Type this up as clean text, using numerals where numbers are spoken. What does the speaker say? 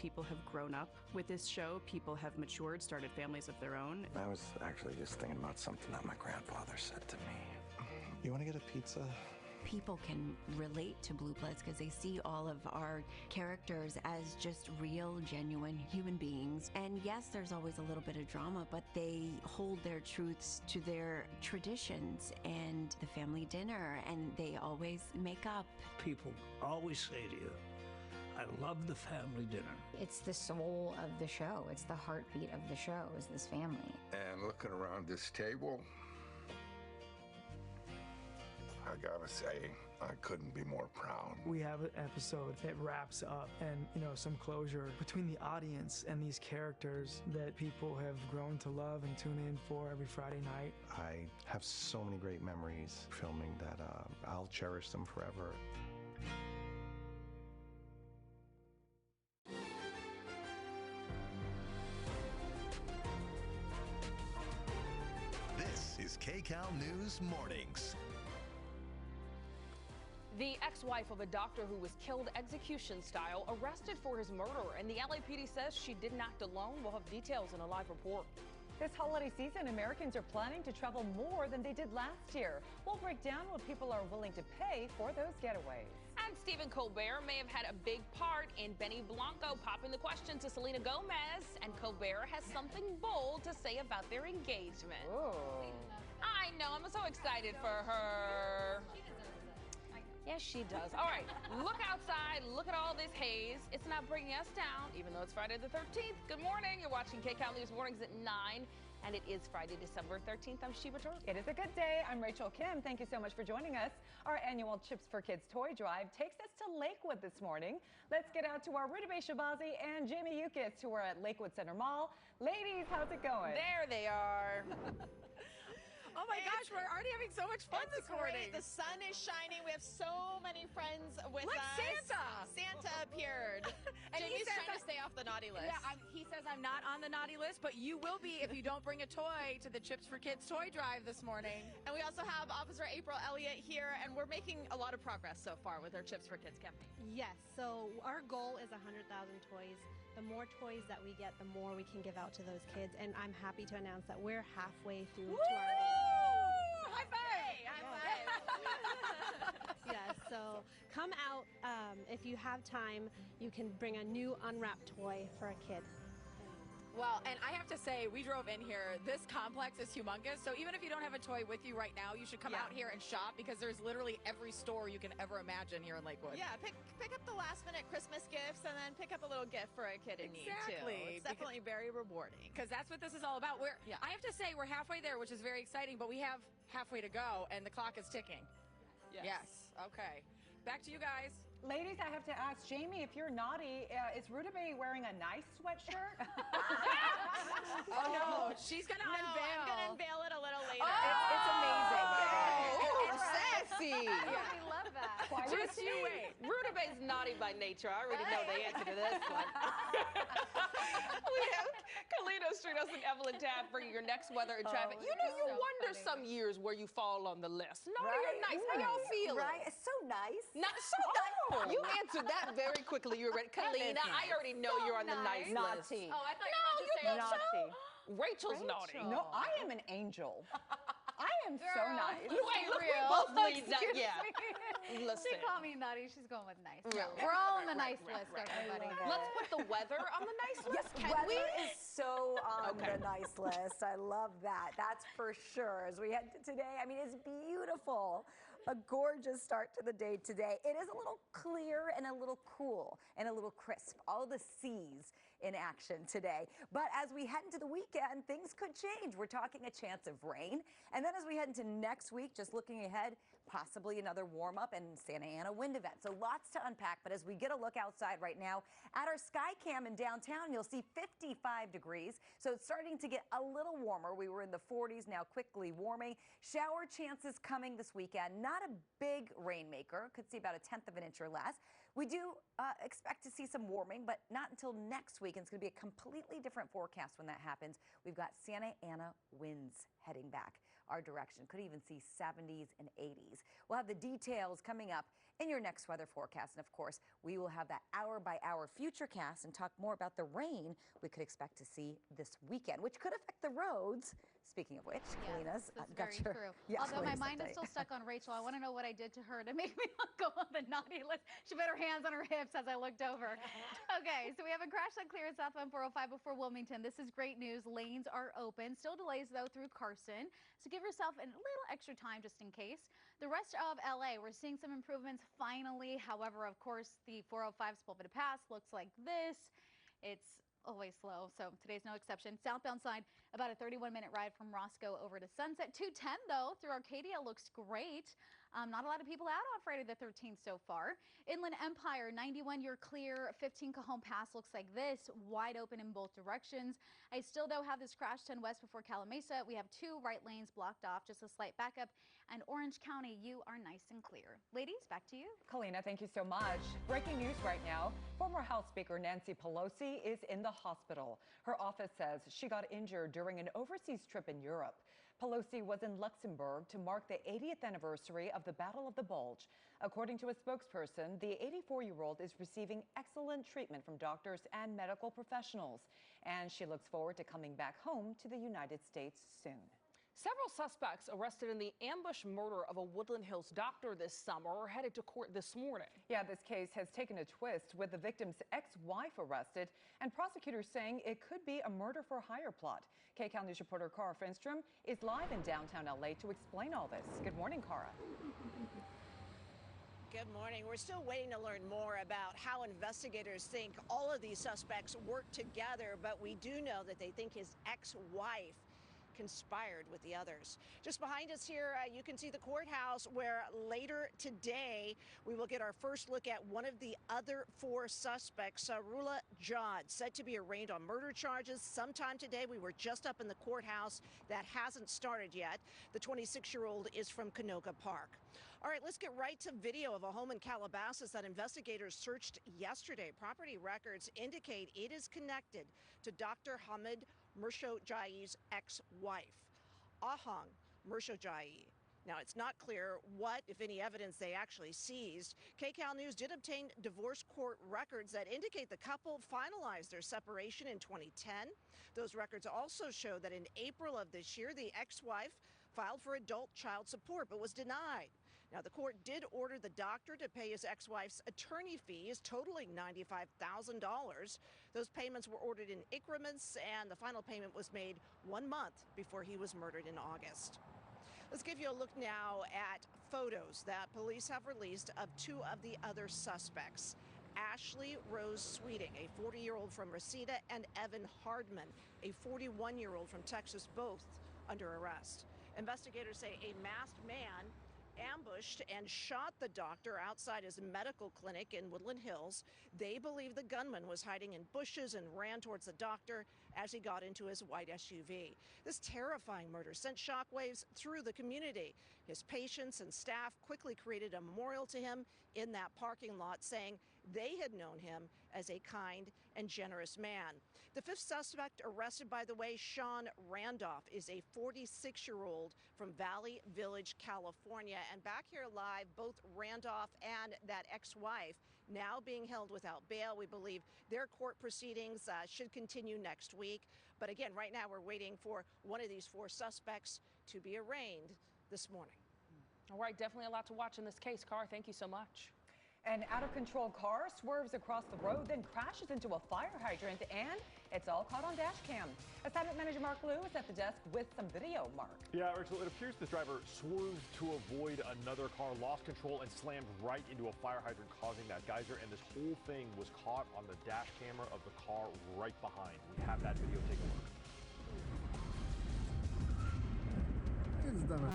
people have grown up with this show. People have matured, started families of their own. I was actually just thinking about something that my grandfather said to me. You want to get a pizza? People can relate to Blue Bloods because they see all of our characters as just real, genuine human beings. And yes, there's always a little bit of drama, but they hold their truths to their traditions and the family dinner, and they always make up. People always say to you, I love the family dinner. It's the soul of the show. It's the heartbeat of the show, is this family. And looking around this table, I gotta say, I couldn't be more proud. We have an episode that wraps up and, some closure between the audience and these characters that people have grown to love and tune in for every Friday night. I have so many great memories filming that I'll cherish them forever. This is Kcal News Mornings. The ex-wife of a doctor who was killed execution style arrested for his murder, and the LAPD says she didn't act alone. We'll have details in a live report. This holiday season, Americans are planning to travel more than they did last year. We'll break down what people are willing to pay for those getaways. And Stephen Colbert may have had a big part in Benny Blanco popping the question to Selena Gomez, and Colbert has something bold to say about their engagement. Ooh. I know, I'm so excited for her. Yes, she does. All right, look outside. Look at all this haze. It's not bringing us down, even though it's Friday the 13th. Good morning. You're watching Kcal News Mornings at 9, and it is Friday, December 13th. I'm Sheba Turk. It is a good day. I'm Rachel Kim. Thank you so much for joining us. Our annual Chips for Kids toy drive takes us to Lakewood this morning. Let's get out to our Rudabeh Shabazi and Jamie Yukis, who are at Lakewood Center Mall. Ladies, how's it going? There they are. Oh my gosh, we're already having so much fun this morning. The sun is shining. We have so many friends with Look, us. Santa! Santa appeared. And Jimmy's trying to stay off the naughty list. Yeah, he says I'm not on the naughty list, but you will be if you don't bring a toy to the Chips for Kids toy drive this morning. And we also have Officer April Elliott here, and we're making a lot of progress so far with our Chips for Kids campaign. Yes, so our goal is 100,000 toys. The more toys that we get, the more we can give out to those kids, and I'm happy to announce that we're halfway through to our goal. High five! High five! Yes, so come out. If you have time, you can bring a new unwrapped toy for a kid. Well, and I have to say, we drove in here. This complex is humongous, so even if you don't have a toy with you right now, you should come out here and shop, because there's literally every store you can ever imagine here in Lakewood. Yeah, pick up the last-minute Christmas gifts, and then pick up a little gift for a kid in need, too. It's definitely very rewarding. Because that's what this is all about. I have to say, we're halfway there, which is very exciting, but we have halfway to go, and the clock is ticking. Yes. Okay. Back to you guys. Ladies, I have to ask Jamie, if you're naughty, is Rudabeh wearing a nice sweatshirt? Oh, no, she's going to unveil. I'm going to unveil it a little later. Oh, it's amazing. sassy. I love that. Just you wait. Rudabeh's naughty by nature. I already know the answer to this one. We have Kalito Streetos and Evelyn Taft bringing your next weather and traffic. You wonder some years where you fall on the list. Naughty or nice? How y'all feeling? Right, it's so nice. Not so nice. You answered that very quickly. You were ready. Kalina, I already know you're on the nice list. Naughty. Oh, I thought you were about to say naughty. Rachel's naughty. No, I am an angel. I am so nice. You ain't look, we both need that. Yeah. Listen. She called me naughty. She's going with nice. No, we're all on the nice list, everybody. Let's put the weather on the nice list. Yes, weather is so on the nice list. I love that. That's for sure. As we head to today, I mean, it's beautiful. A gorgeous start to the day today. It is a little clear and a little cool and a little crisp. All the C's in action today. But as we head into the weekend, things could change. We're talking a chance of rain. And then as we head into next week, just looking ahead, possibly another warm up and Santa Ana wind event. So lots to unpack. But as we get a look outside right now at our sky cam in downtown, you'll see 55 degrees. So it's starting to get a little warmer. We were in the 40s, now quickly warming. Shower chances coming this weekend. Not a big rainmaker. Could see about 1/10 of an inch or less. We do expect to see some warming, but not until next week. And it's going to be a completely different forecast when that happens. We've got Santa Ana winds heading back. our direction. Could even see 70s and 80s. We'll have the details coming up in your next weather forecast. And of course, we will have that hour-by-hour futurecast and talk more about the rain we could expect to see this weekend, which could affect the roads. Speaking of which, Kalina's That's very true. Although my mind is still stuck on Rachel. I want to know what I did to her to make me go on the naughty list. She put her hands on her hips as I looked over. Okay, so we have a crash that cleared southbound 405 before Wilmington. This is great news. Lanes are open. Still delays, though, through Carson. So give yourself a little extra time just in case. The rest of LA, we're seeing some improvements finally. However, of course, the 405 Sepulveda Pass looks like this. It's always slow, so today's no exception. Southbound side, about a 31-minute ride from Roscoe over to Sunset. 210, though, through Arcadia looks great. Not a lot of people out on Friday the 13th so far. Inland Empire, 91, you're clear. 15 Cajon Pass looks like this, wide open in both directions. I still, though, have this crash 10 west before Calamasa. We have 2 right lanes blocked off, just a slight backup. And Orange County, you are nice and clear. Ladies, back to you. Kalina, thank you so much. Breaking news right now. Former House Speaker Nancy Pelosi is in the hospital. Her office says she got injured during an overseas trip in Europe. Pelosi was in Luxembourg to mark the 80th anniversary of the Battle of the Bulge. According to a spokesperson, the 84-year-old is receiving excellent treatment from doctors and medical professionals, and she looks forward to coming back home to the United States soon. Several suspects arrested in the ambush murder of a Woodland Hills doctor this summer are headed to court this morning. Yeah, this case has taken a twist with the victim's ex-wife arrested and prosecutors saying it could be a murder-for-hire plot. Kcal News reporter Cara Finstrom is live in downtown LA to explain all this. Good morning, Cara. Good morning. We're still waiting to learn more about how investigators think all of these suspects work together, but we do know that they think his ex-wife conspired with the others. Just behind us here, you can see the courthouse where later today we will get our first look at one of the other 4 suspects, Sarula Jad, set to be arraigned on murder charges sometime today. We were just up in the courthouse. That hasn't started yet. The 26-year-old is from Canoga Park. All right, let's get right to video of a home in Calabasas that investigators searched yesterday. Property records indicate it is connected to Dr. Hamid Murshojai's ex-wife, Ahang Murshojai. Now, it's not clear what, if any, evidence they actually seized. Kcal News did obtain divorce court records that indicate the couple finalized their separation in 2010. Those records also show that in April of this year, the ex-wife filed for adult child support but was denied. Now, the court did order the doctor to pay his ex-wife's attorney fees, totaling $95,000. Those payments were ordered in increments, and the final payment was made 1 month before he was murdered in August. Let's give you a look now at photos that police have released of 2 of the other suspects. Ashley Rose Sweeting, a 40-year-old from Reseda, and Evan Hardman, a 41-year-old from Texas, both under arrest. Investigators say a masked man ambushed and shot the doctor outside his medical clinic in Woodland Hills. They believe the gunman was hiding in bushes and ran towards the doctor as he got into his white SUV. This terrifying murder sent shockwaves through the community. His patients and staff quickly created a memorial to him in that parking lot, saying they had known him as a kind and generous man. The 5th suspect arrested, by the way, Sean Randolph, is a 46-year-old from Valley Village, California. And back here live, both Randolph and that ex-wife now being held without bail. We believe their court proceedings should continue next week. But again, right now we're waiting for one of these 4 suspects to be arraigned this morning. All right, definitely a lot to watch in this case. Cara, thank you so much. An out-of-control car swerves across the road, then crashes into a fire hydrant, and it's all caught on dash cam. Assignment Manager Mark Liu is at the desk with some video. Mark. Yeah, Rachel, it appears the driver swerved to avoid another car, lost control, and slammed right into a fire hydrant, causing that geyser. And this whole thing was caught on the dash camera of the car right behind. We have that video. Take a look.